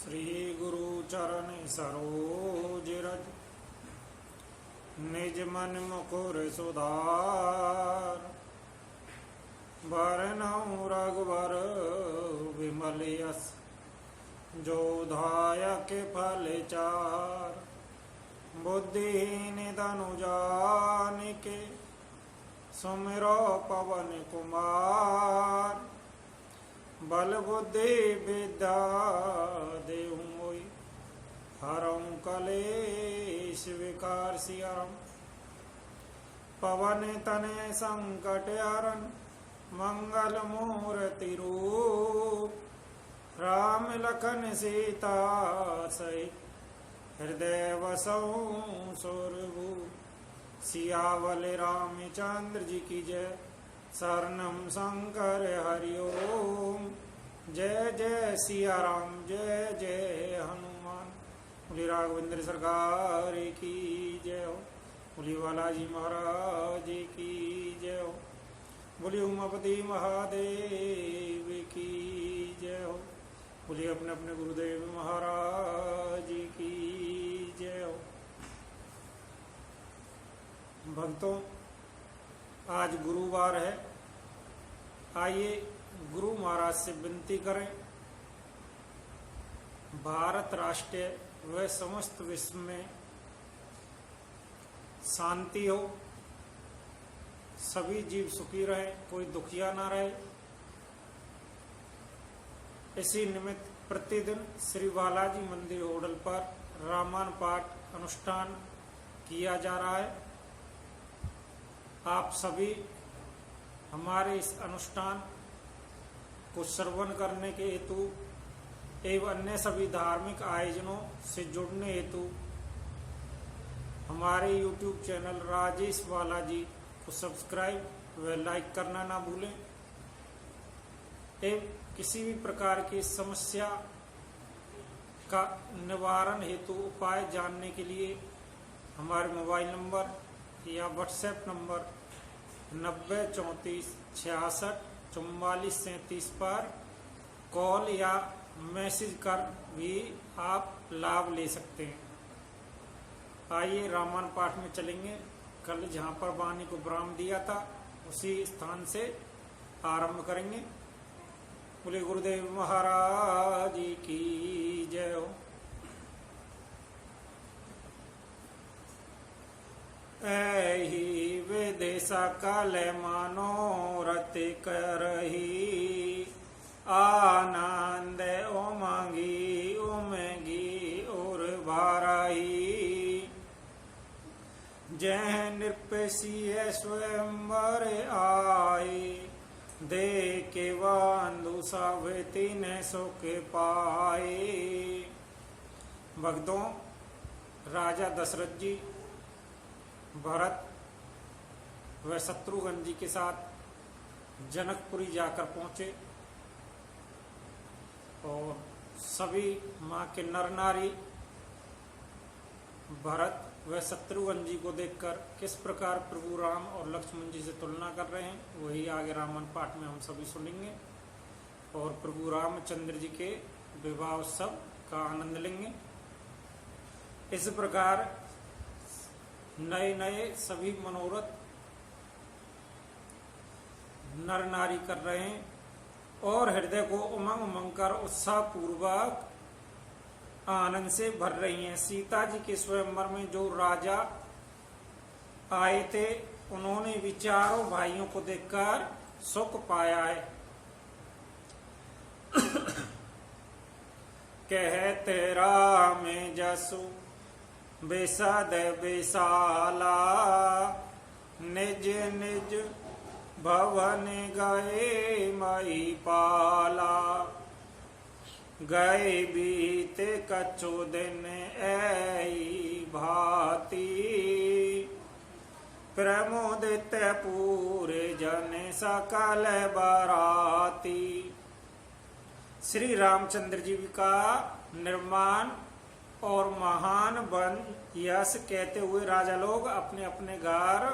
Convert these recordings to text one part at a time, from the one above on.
श्री गुरु चरण सरोज रज निज मन मुकुर सुधार बरनउँ रघुवर विमल यस जो धायक फल चार बुद्धिहीन तनु जानिके सुमिरो पवन कुमार बल बुद्धि विद्या देहु मोहि हरऊँ कलेश विकार सियरम पवन तने संकट हरन मंगल मूर्ति रूप राम लखन सीता सहित हृदय वसऊँ सुरभूप सियावल रामचंद्र जी की जय। शरणम शंकर हरिओम जय जय सिया राम जय जय हनुमान। बोली राघवेंद्र सरकार की जय हो। बोली बालाजी महाराज की जय हो। बोली उमापति महादेव की जय हो। बोली अपने अपने गुरुदेव महाराज की जय हो। भक्तों, आज गुरुवार है। आइए गुरु महाराज से विनती करें, भारत राष्ट्र व समस्त विश्व में शांति हो, सभी जीव सुखी रहे, कोई दुखिया ना रहे। इसी निमित्त प्रतिदिन श्री बालाजी मंदिर होटल पर रामायण पाठ अनुष्ठान किया जा रहा है। आप सभी हमारे इस अनुष्ठान को श्रवण करने के हेतु एवं अन्य सभी धार्मिक आयोजनों से जुड़ने हेतु हमारे YouTube चैनल राजेश बालाजी को सब्सक्राइब व लाइक करना ना भूलें। एवं किसी भी प्रकार की समस्या का निवारण हेतु उपाय जानने के लिए हमारे मोबाइल नंबर या व्हाट्सएप नंबर 90 34 66 44 37 पर कॉल या मैसेज कर भी आप लाभ ले सकते हैं। आइए रामायण पाठ में चलेंगे। कल जहाँ पर वाणी को विराम दिया था उसी स्थान से आरंभ करेंगे। बोले गुरुदेव महाराज की जय हो। ऐहि विधि सकल मनोरथ करहि आनंद उमंगी उमंगी और भरहि जह नृपसिय स्वयंवर आए देखे बंधु सब तीन सुख पाए। भक्तों, राजा दशरथ जी भरत व शत्रुघ्न जी के साथ जनकपुरी जाकर पहुंचे और सभी मां के नर नारी भरत व शत्रुघ्न जी को देखकर किस प्रकार प्रभु राम और लक्ष्मण जी से तुलना कर रहे हैं, वही आगे रामायण पाठ में हम सभी सुनेंगे और प्रभु रामचंद्र जी के विवाह उत्सव का आनंद लेंगे। इस प्रकार नए नए सभी मनोरथ नर नारी कर रहे हैं और हृदय को उमंग उमंग कर उत्साह पूर्वक आनंद से भर रही हैं। सीता जी के स्वयंवर में जो राजा आए थे उन्होंने भी चारों भाइयों को देखकर सुख पाया है। कहते राम जसु बेसद बेसाला निज निज भवन गए मई पाला गए बीते कछु दिन ऐ भांति प्रमोदित पूरे जन सकल बराती। श्री रामचंद्र जी का निर्माण और महान वन यश कहते हुए राजा लोग अपने अपने घर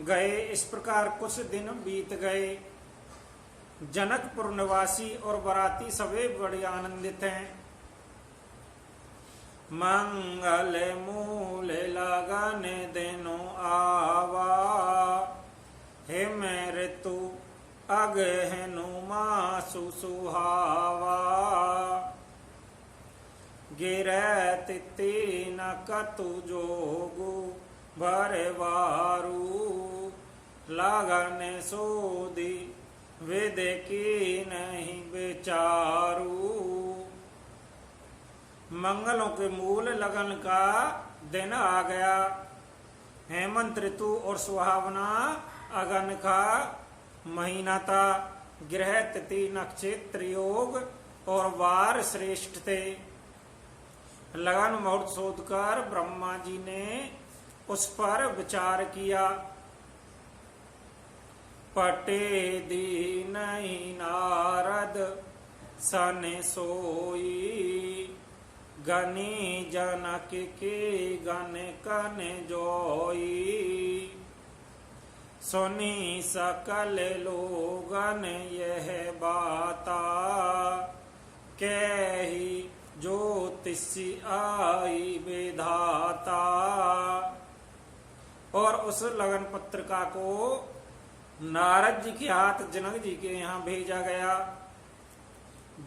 गए। इस प्रकार कुछ दिन बीत गए। जनकपुर निवासी और बराती सभी बड़े आनंदित हैं। मंगल मूल लगन दिनो आवा, हे मैं ऋतु अगहनु मासु सुहावा, गिरत तीन कतु जोगु भरवारू, लगन सोदी वेद की नहीं बेचारू। मंगलों के मूल लगन का दिन आ गया। हेमंत ऋतु और सुहावना अगन का महीना था। ग्रह तिथि नक्षत्र योग और वार श्रेष्ठ थे। लगन मुहूर्त शोधकर ब्रह्मा जी ने उस पर विचार किया। पटे दीन नारद सन सोई, गनी जनक के गण कन जोई, सुनी सकल लोगन यह बाता, कही ज्योतिष आई विधाता। और उस लगन पत्रिका को नारद जी के हाथ जनक जी के यहाँ भेजा गया।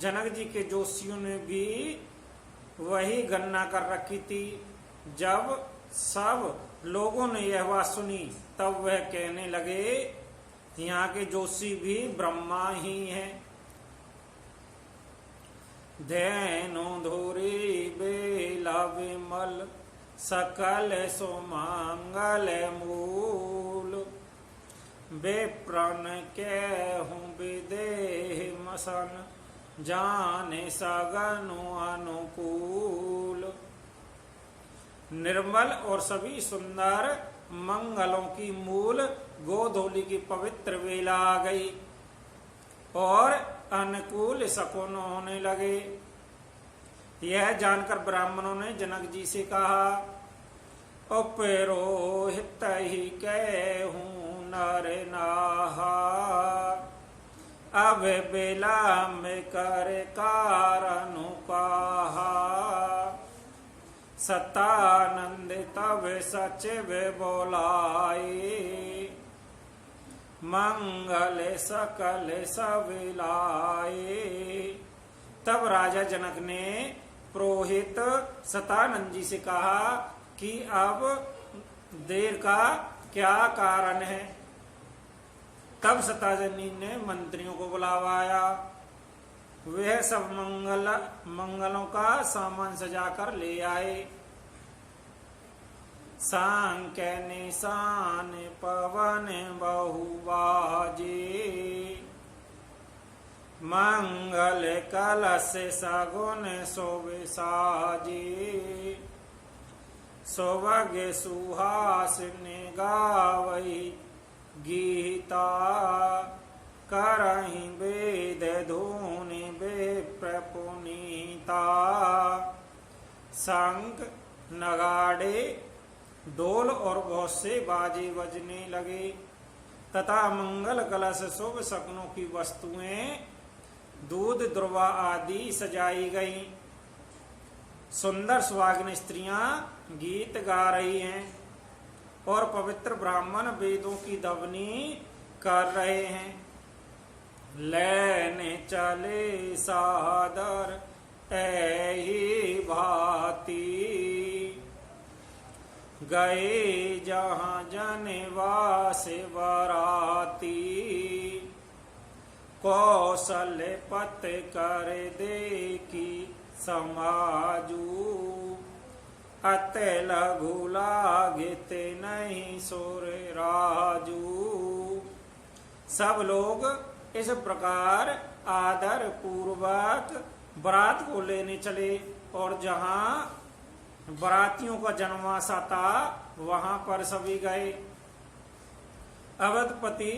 जनक जी के जोशियों ने भी वही गणना कर रखी थी। जब सब लोगों ने यह बात सुनी तब वह कहने लगे यहाँ के जोशी भी ब्रह्मा ही हैं। धैनु धुरी बेला विमल सकल सुमंगल मूल, बेप्रण के हूँ विदेह मसन, जाने सगनु अनुकूल। निर्मल और सभी सुंदर मंगलों की मूल गोधूली की पवित्र वेला आ गई और अनुकूल शकुन होने लगे। यह जानकर ब्राह्मणों ने जनक जी से कहा, उपरोहित ही कहूँ नर नाहा, अब बेला में कर कारण कहा, सतानंद तब सचिव बोलाए, मंगल सकल सविलाए। तब राजा जनक ने पुरोहित सतानंद जी से कहा कि अब देर का क्या कारण है। तब सतानंदी ने मंत्रियों को बुलावाया। वह सब मंगलों का सामान सजाकर ले आए। सांख्य निशान पवन बहुबाजे, मंगल कलश सगुन शोभे साजे, सौभाग सुहासिनी गावई गीता, करहि वेद धूनि विप्र पुनीता। शंख नगाड़े ढोल और बहुत से बाजे बजने लगे तथा मंगल कलश शुभ शकुनों की वस्तुएं दूध द्रुवा आदि सजाई गई। सुंदर सुहागिन स्त्रियां गीत गा रही हैं और पवित्र ब्राह्मण वेदों की ध्वनि कर रहे हैं। लेने चले सादर ऐही भांति, गए जहाँ जनवास बराती, कौशल पत कर देखी समाजू, अत लघु लागित नहीं सुर राजू। सब लोग इस प्रकार आदर पूर्वक बारात को लेने चले और जहाँ बारातियों का जनवासा था वहां पर सभी गए। अवधपति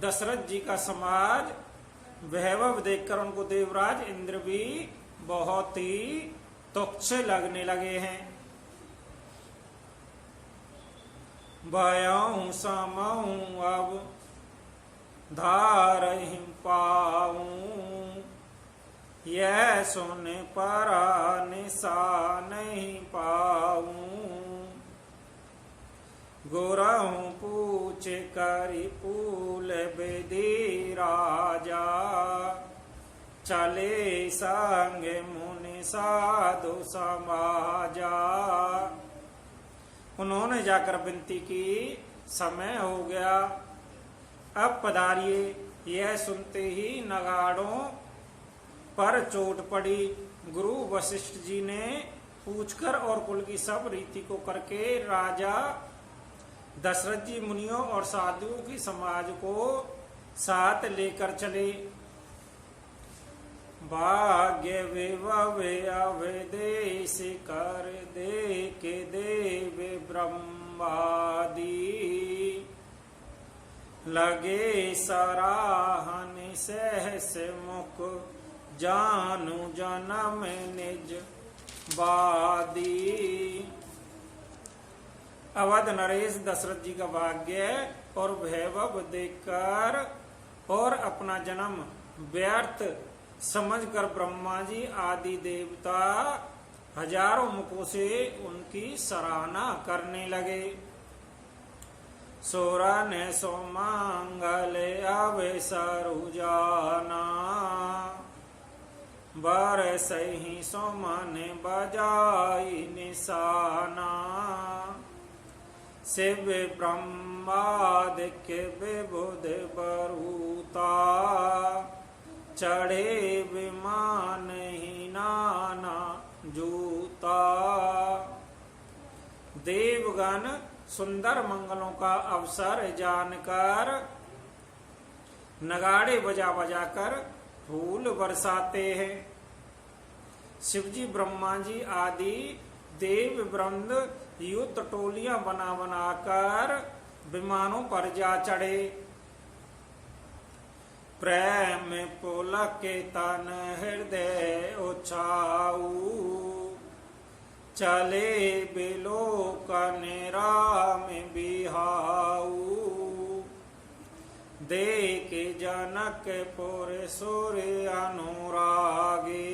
दशरथ जी का समाज वैभव देखकर उनको देवराज इंद्र भी बहुत ही तुच्छ लगने लगे हैं। भयऊ समऊ अब धारहिं पाऊं, यह सुन पर निशा नहीं पाऊं। गुरहु पूछ करी पूल बेदी राजा, चले संग मुनि साधु समाजा। उन्होंने जाकर विनती की, समय हो गया, अब पधारिए। यह सुनते ही नगाड़ों पर चोट पड़ी। गुरु वशिष्ठ जी ने पूछकर और कुल की सब रीति को करके राजा दशरथ जी मुनियों और साधुओं की समाज को साथ लेकर चले। भाग्य विभव अवदेश कर दे के देव ब्रह्मादि, लगे सराहन सहस मुख जानु जन्म निज बादी। अवध नरेश दशरथ जी का भाग्य और वैभव देखकर और अपना जन्म व्यर्थ समझकर ब्रह्मा जी आदि देवता हजारों मुखों से उनकी सराहना करने लगे। सोरन सोमांगल अवसर जाना, बरस ही सोमन बजाई निशाना। शिव ब्रह्मादिक विबुध बरूता, चढ़े विमान ही नाना जूता। देवगण सुंदर मंगलों का अवसर जानकर नगाड़े बजा बजाकर फूल बरसाते हैं। शिवजी ब्रह्मा जी आदि देव वृंद युद्ध टोलियां बना बनाकर विमानों पर जा चढ़े। प्रेम पुलक तन हृदय उछाऊ, चले बिलोकन राम बिहाऊ। देख जनकपुर सूर्य अनुरागे,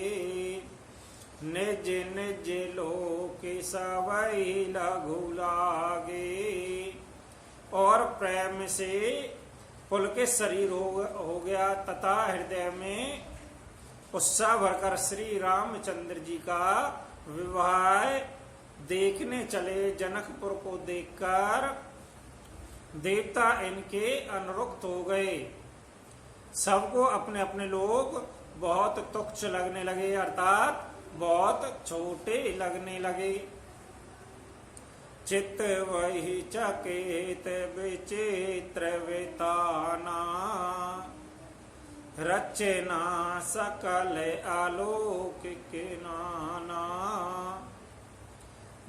निज निज लोक सवै लघु लागे। और प्रेम से पुलकित शरीर हो गया तथा हृदय में उत्साह भरकर श्री रामचंद्र जी का विवाह देखने चले। जनकपुर को देखकर देवता इनके अनुरक्त हो गए। सबको अपने अपने लोग बहुत तुच्छ लगने लगे, अर्थात बहुत छोटे लगने लगे। चित्त वही चकित विचित्र विताना, रचना सकल अलौकिक नाना।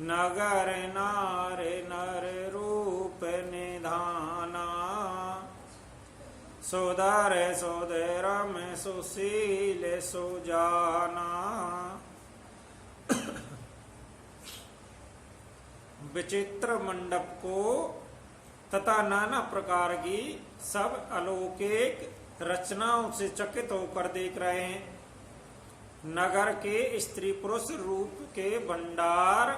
नगर नार नर रूप निधाना, सुधर सुधरम सुशील सुजाना। विचित्र मंडप को तथा नाना प्रकार की सब अलौकिक रचनाओं से चकित होकर देख रहे हैं। नगर के स्त्री पुरुष रूप के भंडार,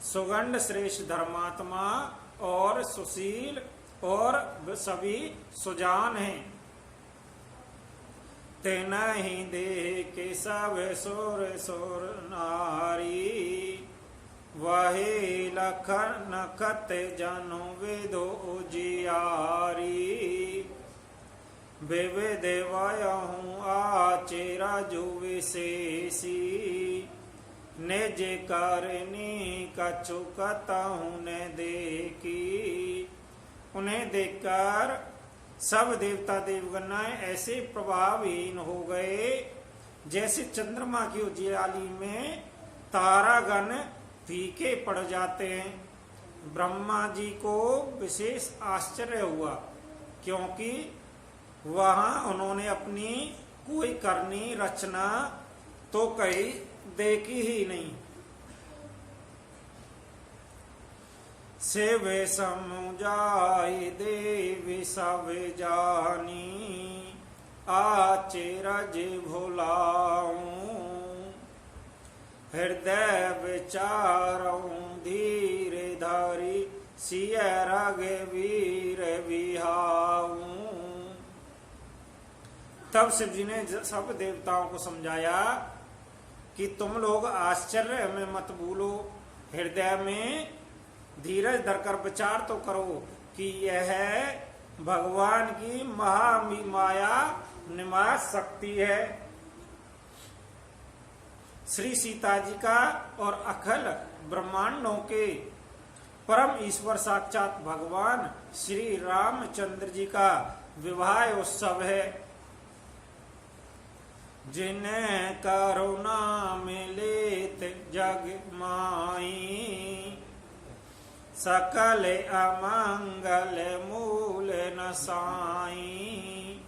सुगंध श्रेष्ठ धर्मात्मा और सुशील और सभी सुजान हैं। तेना ही देख सब सुर सुर नारी, वही लखन नखत जनु विदो उजियारी। विविध वयहूँ आचेरा जो विशेषी, निज करनी कछुकतहूँ न देखी। उन्हें देखकर सब देवता देवगणाएं ऐसे प्रभावहीन हो गए जैसे चंद्रमा की उजियाली में तारागण फीके पड़ जाते हैं। ब्रह्मा जी को विशेष आश्चर्य हुआ, क्योंकि वहां उन्होंने अपनी कोई करनी रचना तो कहीं देखी ही नहीं। शिव समुझाई देवी सब जानी, आचेरज भुलाऊं, हृदय विचारूं धीरे धारी, सिय रघुवीर विहाऊं। तब शिव जी ने सब देवताओं को समझाया कि तुम लोग आश्चर्य में मत भूलो, हृदय में धीरज धरकर विचार तो करो कि यह भगवान की महामाया निवास शक्ति है। श्री सीता जी का और अखिल ब्रह्मांडों के परम ईश्वर साक्षात भगवान श्री रामचंद्र जी का विवाह उत्सव है। जिन्हें करुणा मिलित जग माई, सकल अमंगल मूल नसाई,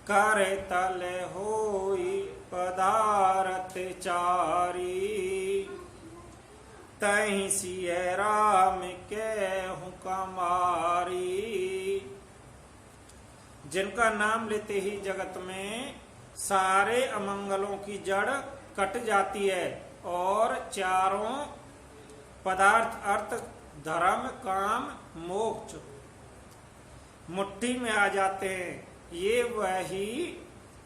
कर तल होई पदारथ चारी, तहि सिय राम के हुकमारी। जिनका नाम लेते ही जगत में सारे अमंगलों की जड़ कट जाती है और चारों पदार्थ अर्थ धर्म काम मोक्ष मुट्ठी में आ जाते हैं। ये वही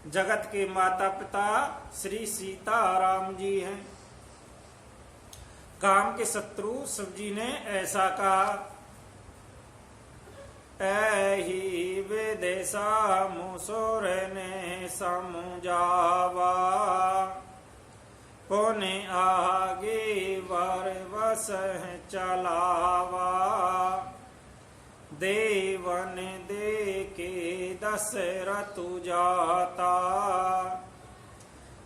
जगत के माता पिता श्री सीता राम जी हैं। काम के शत्रु शिव जी ने ऐसा कहा, एहि विदेशा मुसुर ने समुझावा, पुने आगे वर वस चलावा, देवन दे के दशरथ जाता,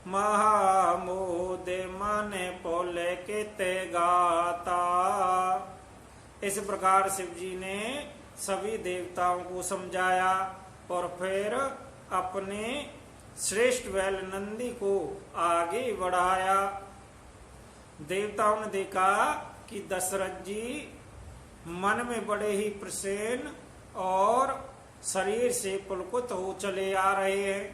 महामोद मन पुल कित गाता। इस प्रकार शिव जी ने सभी देवताओं को समझाया और फिर अपने श्रेष्ठ बैल नंदी को आगे बढ़ाया। देवताओं ने देखा कि दशरथ जी मन में बड़े ही प्रसन्न और शरीर से पुलकित हो चले आ रहे हैं।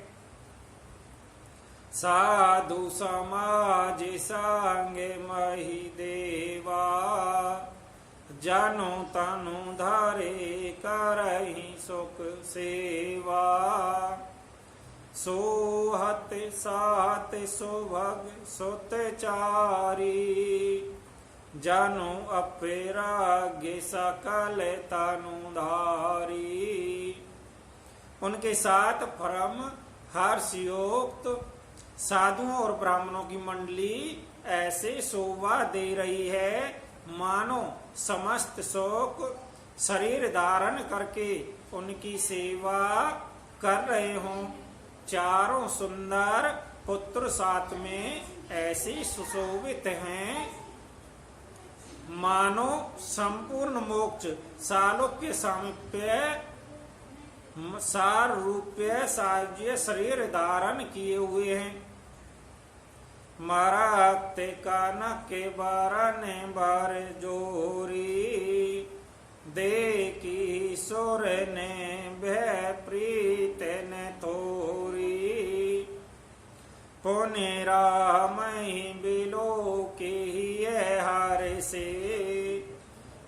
साधु समाज संगे मही देवा, जानो तनु धारे करहि सुख सेवा, सोहत सात सुभग सुत चारी, जानो अपराग्य सकल तनु धारी। उनके साथ परम हर्षयोक्त साधुओं और ब्राह्मणों की मंडली ऐसे शोभा दे रही है मानो समस्त शोक शरीर धारण करके उनकी सेवा कर रहे हों। चारों सुंदर पुत्र साथ में ऐसे सुशोभित हैं मानो संपूर्ण मोक्ष सालोक्य सामीप्य सार रूपये साज्य शरीर धारण किए हुए हैं। मरते कानक के बरन बर जोरी, देखी सुर ने भय प्रीत ने थोरी, पुण्य राम बिलो के हर से,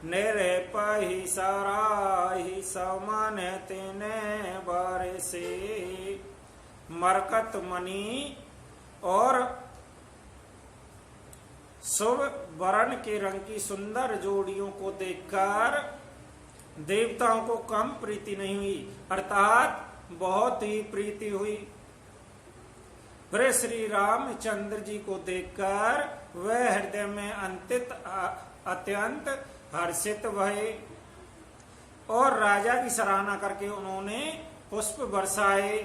निरपहि सराहि समन तिने बर से। मरकत मणि और शुभ वर्ण के रंग की सुंदर जोड़ियों को देखकर देवताओं को कम प्रीति नहीं हुई, अर्थात बहुत ही प्रीति हुई। फिर श्री रामचंद्र जी को देखकर वह हृदय में अत्यंत हर्षित भये और राजा की सराहना करके उन्होंने पुष्प बरसाए।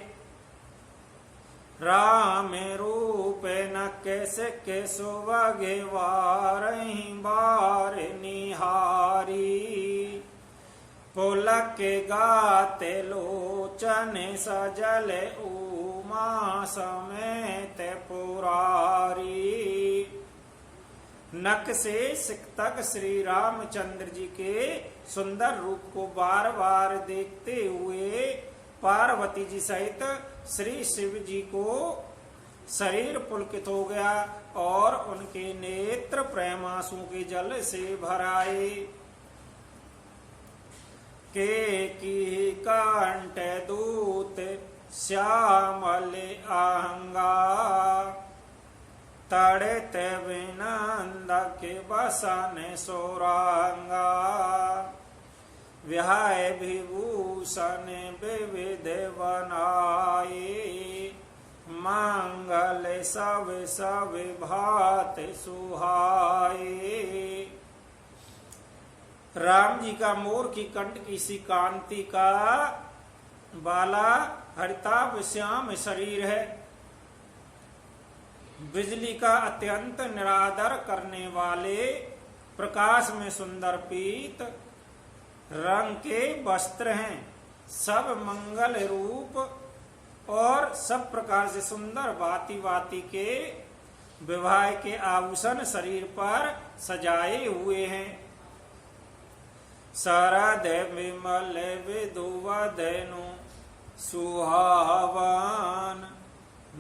राम रूप न कैसे के सुवगे वारहि बार निहारी, पुलक के गाते लोचन सजल उमा समेत पुरारी। नक से सिक तक श्री रामचंद्र जी के सुंदर रूप को बार बार देखते हुए पार्वती जी सहित श्री शिव जी को शरीर पुलकित हो गया और उनके नेत्र प्रेमांसु के जल से भर आए। के की कंठ दूत श्यामल आहंगा, तड़ित विनंद के बसन सोरांगा। विहाय विभूषण विविध बनाए, मंगल सब सब भात सुहाए। राम जी का मोर की कंठ की सी कांति का बाला हरिताभ श्याम शरीर है। बिजली का अत्यंत निरादर करने वाले प्रकाश में सुंदर पीत रंग के वस्त्र हैं। सब मंगल रूप और सब प्रकार से सुंदर भांति भांति के विवाह के आभूषण शरीर पर सजाए हुए हैं। शरद विमल विधुवदनु सुहावन,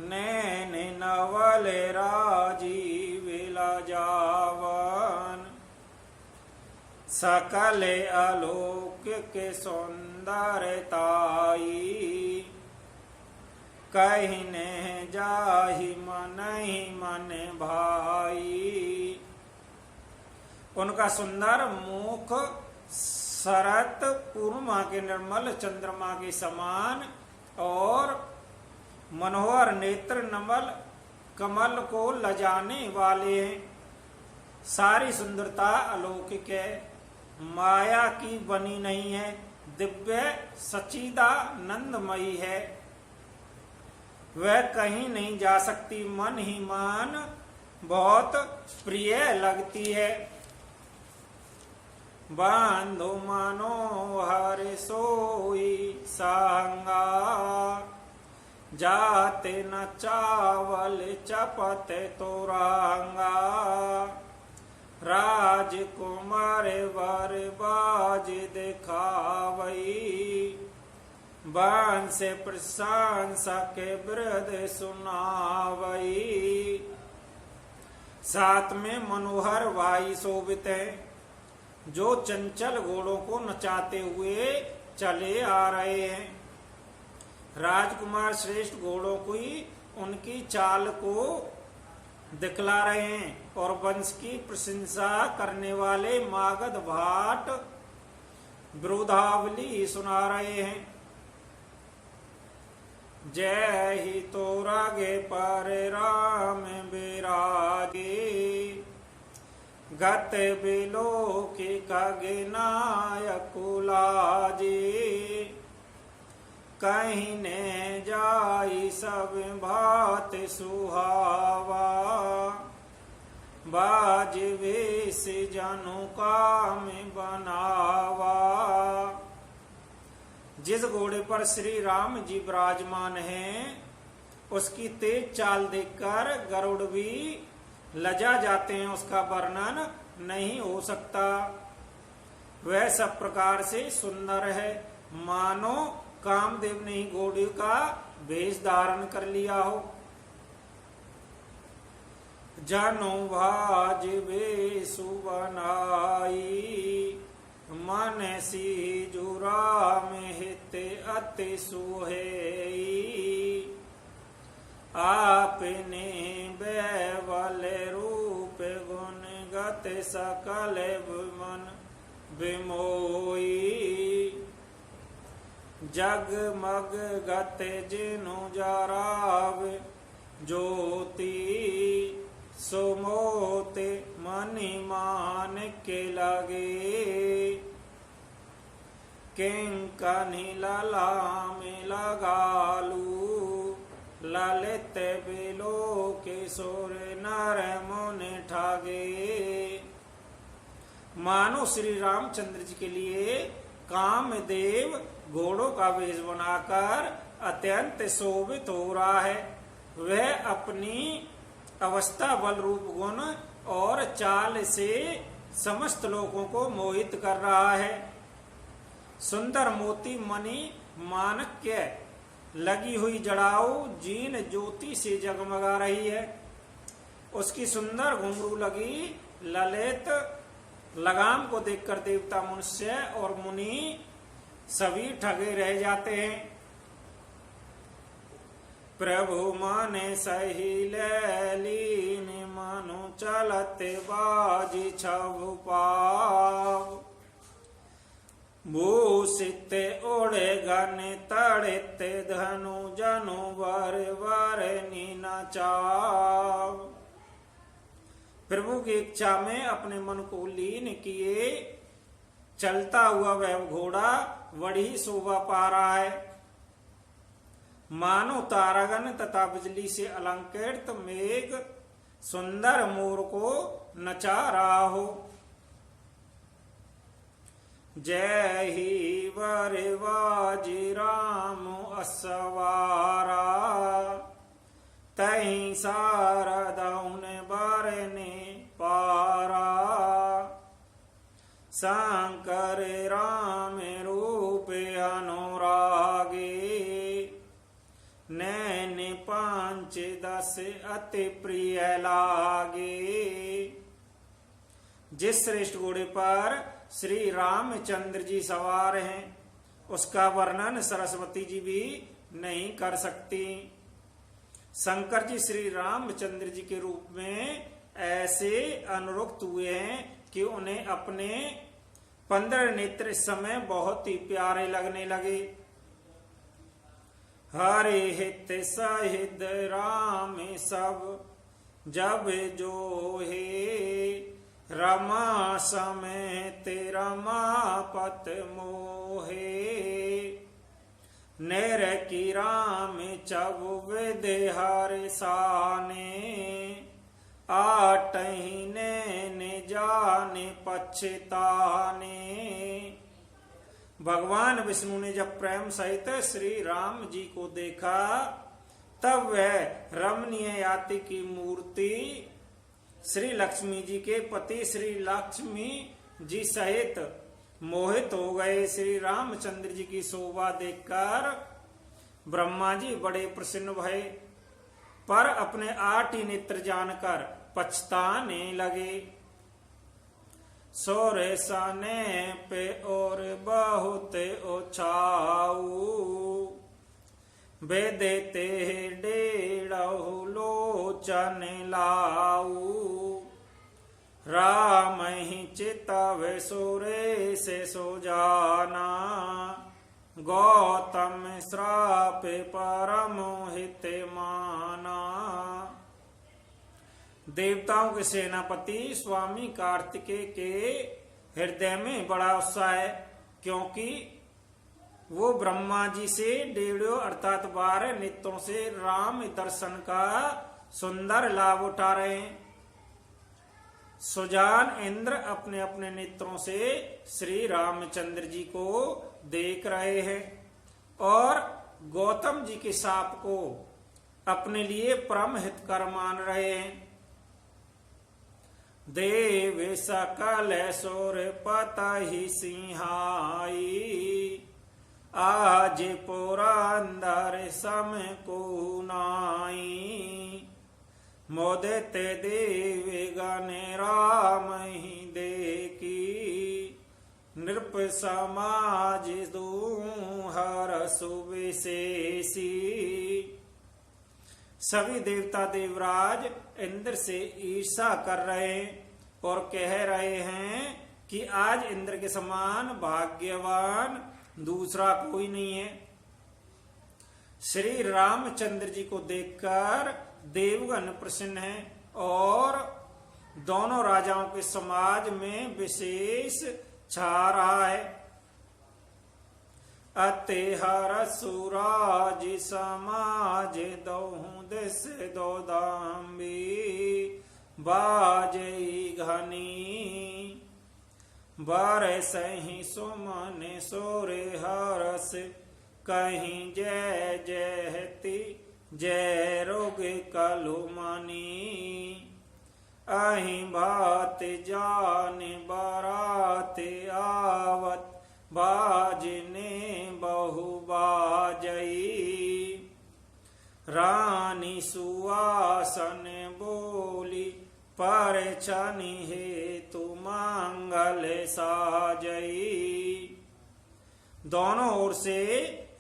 नैन नवल राजीव लजावन। सकल अलौकिक सौंदर्यताई, कहने जाहि मन ही मन भाई। उनका सुंदर मुख शरत पूर्णिमा के निर्मल चंद्रमा के समान और मनोहर नेत्र नमल कमल को लजाने वाले हैं। सारी सुंदरता अलौकिक है, माया की बनी नहीं है, दिव्य सच्चिदानंदमयी है। वह कहीं नहीं जा सकती, मन ही मन बहुत प्रिय लगती है। बांधो मनोहर सोई सांगा, जाते न चावल चपत तोरांगा। राजकुमार वर बाज दिखावई, बांस प्रशंसा के वृद सुनावई। साथ में मनोहर वाई शोभित है, जो चंचल घोड़ों को नचाते हुए चले आ रहे हैं। राजकुमार श्रेष्ठ घोड़ों की उनकी चाल को दिखला रहे हैं और वंश की प्रशंसा करने वाले मागध भाट विरोधावली सुना रहे हैं। जय ही तो रागे पर राम विरागे, गत बिलोकी खगनायक लाजे। कहने जाई सब भात सुहावा, बाज वेश जनु काम बनावा। जिस घोड़े पर श्री राम जी विराजमान हैं, उसकी तेज चाल देखकर गरुड़ भी लजा जाते हैं, उसका वर्णन नहीं हो सकता। वह सब प्रकार से सुंदर है, मानो कामदेव ने ही घोड़े का वेश धारण कर लिया हो। जनो भाज वेशु बनाई, मन सी जुरा में हित अति सुहेई। आपने बैवल रूप गुण गत सकल मन विमोई। जगमग गत जिनु जराव ज्योति, सुमोत मनि मान के लगे। किंकनि लला में लगालू, ललित बिलो के सोर नर मुन ठागे। मानो श्री रामचंद्र जी के लिए कामदेव घोड़ों का वेश बनाकर अत्यंत शोभित हो रहा है। वह अपनी अवस्था बल रूप गुण और चाल से समस्त लोगों को मोहित कर रहा है। सुंदर मोती मणि माणक्य लगी हुई जड़ाऊ जीन ज्योति से जगमगा रही है। उसकी सुंदर घुंघरू लगी ललित लगाम को देखकर देवता मनुष्य और मुनि सभी ठगे रह जाते हैं। प्रभु माने सही लीन मनु चलते बाजी छबु पाव भूषित ओढ़े गने तड़ते धनु जनु वर वर नीना चाव। प्रभु की इच्छा में अपने मन को लीन किए चलता हुआ वह घोड़ा बड़ी शोभा पा रहा है। मानो तारागण तथा बिजली से अलंकृत मेघ सुंदर मोर को नचा रहा हो। जय ही वरवाजी राम असवारा तही शारदौन बरने पारा शंकर राम रूप अनुरागे नैन पांच दस अति प्रिय लागे। जिस श्रेष्ठ घोड़े पर श्री रामचंद्र जी सवार हैं उसका वर्णन सरस्वती जी भी नहीं कर सकती। शंकर जी श्री रामचंद्र जी के रूप में ऐसे अनुरक्त हुए हैं कि उन्हें अपने 15 नेत्र इस समय बहुत ही प्यारे लगने लगे। हरे हित सहित राम सब जब जो हे रमा समेत रमापत मोहे नेर की राम चब विद हर साने आटही ने जाने पछताने। भगवान विष्णु ने जब प्रेम सहित श्री राम जी को देखा तब वह रमणीय याति की मूर्ति श्री लक्ष्मी जी के पति श्री लक्ष्मी जी सहित मोहित हो गए। श्री रामचंद्र जी की शोभा देखकर ब्रह्मा जी बड़े प्रसन्न भये पर अपने 8 ही नेत्र जानकर पछताने लगे। सोरे साने पे और बहुत ओछाऊ बेदेते डेढ़ लोचन लाऊ राम ही चितव सोरे से सो जाना गौतम श्राप परम हित माना। देवताओं के सेनापति स्वामी कार्तिकेय के हृदय में बड़ा उत्साह है क्योंकि वो ब्रह्मा जी से 1.5 अर्थात 12 नेत्रों से राम दर्शन का सुंदर लाभ उठा रहे हैं। सुजान इंद्र अपने अपने नेत्रों से श्री रामचंद्र जी को देख रहे हैं और गौतम जी के शाप को अपने लिए परम हितकर मान रहे हैं। देव सकल सुर पतहि सिंहाई आज पुरंदर सम को नाई मोदित देव गण राम ही देखी नृप समाज दूहर सुविशेषी। सभी देवता देवराज इंद्र से ईर्षा कर रहे हैं और कह रहे हैं कि आज इंद्र के समान भाग्यवान दूसरा कोई नहीं है। श्री रामचंद्र जी को देखकर देवगण प्रसन्न है और दोनों राजाओं के समाज में विशेष छा रहा है। अति हर सुराज समाज दोहु दिस दो दाम्बी बाजई घनी बरसहि सुमन सोरे हरस कहीं जय जयति जय रोग कलुमनी अहि भात जान बारात आवत बाजने बहु बाजई। रानी सुवासन बोली परछनि हेतु मंगल साजई। दोनों ओर से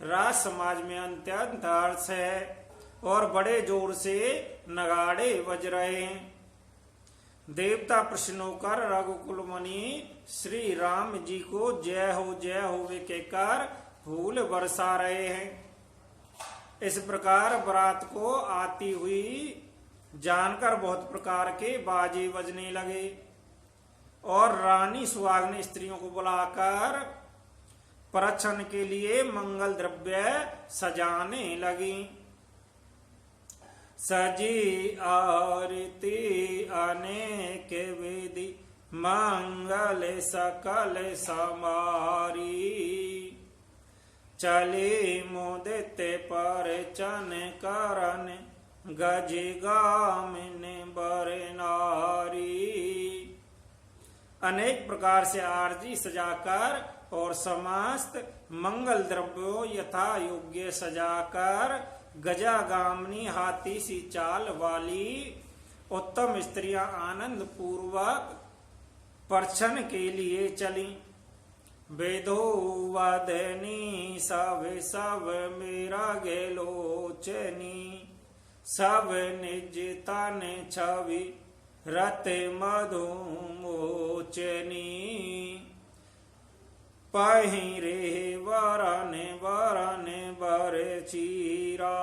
राज समाज में अत्यंत हर्ष है और बड़े जोर से नगाड़े बज रहे हैं। देवता प्रसन्न होकर रघुकुल मुनि श्री राम जी को जय हो वे कहकर फूल बरसा रहे हैं। इस प्रकार बारात को आती हुई जानकर बहुत प्रकार के बाजे बजने लगे और रानी सुहागन स्त्रियों को बुलाकर परछन के लिए मंगल द्रव्य सजाने लगी। सजी आरती अनेक विधि मंगल सकल समारी। चली मुदित परचन करन गज गामिन बर नारी। अनेक प्रकार से आरती सजाकर और समस्त मंगल द्रव्यों यथा योग्य सजाकर गजागामनी हाथी सी चाल वाली उत्तम स्त्रियां आनंद पूर्वक परछन के लिए चली। वेदो वदनी सब मेरा गेलोचनी। सब निज तन छवि रत मधु मोचनी। पहिरे वरन वरन बर चीरा।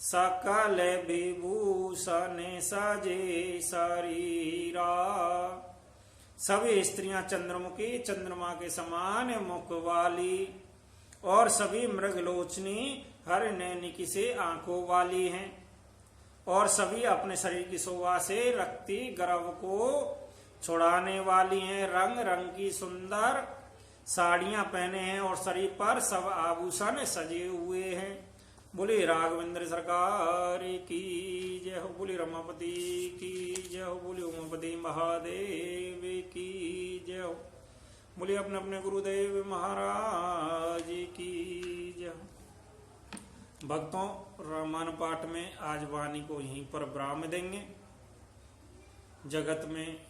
सकल विभूषण सजे शरीरा। सभी स्त्रियां चंद्रमुखी चंद्रमा के समान मुख वाली और सभी मृगलोचनी हर नैनिकी से आंखों वाली हैं और सभी अपने शरीर की शोभा से रक्ति गर्भ को छुड़ाने वाली हैं। रंग रंग की सुंदर साड़ियां पहने हैं और शरीर पर सब आभूषण सजे हुए हैं। बोले राघवेंद्र सरकार की जय हो। बोले रमापति की जय हो। बोले उमापति महादेव की जय हो। बोले अपने अपने गुरुदेव महाराज की जय हो। भक्तों, रामायण पाठ में आज वाणी को यहीं पर विराम देंगे। जगत में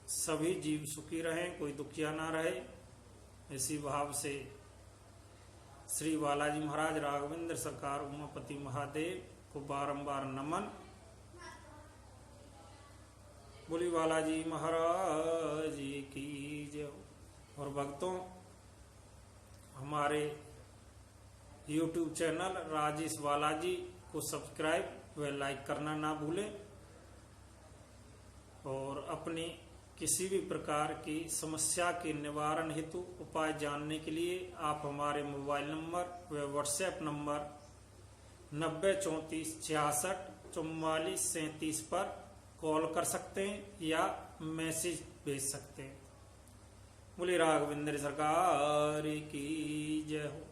सभी जीव सुखी रहें, कोई दुखिया ना रहे, इसी भाव से श्री बालाजी महाराज राघवेंद्र सरकार उमापति महादेव को बारंबार नमन। बोली बालाजी महाराज की जय। और भक्तों, हमारे YouTube चैनल राजेश बालाजी को सब्सक्राइब व लाइक करना ना भूलें और अपनी किसी भी प्रकार की समस्या के निवारण हेतु उपाय जानने के लिए आप हमारे मोबाइल नंबर व व्हाट्सएप नंबर 90 34 66 44 37 पर कॉल कर सकते हैं या मैसेज भेज सकते हैं। बोले राघवेंद्र सरकार की जय हो।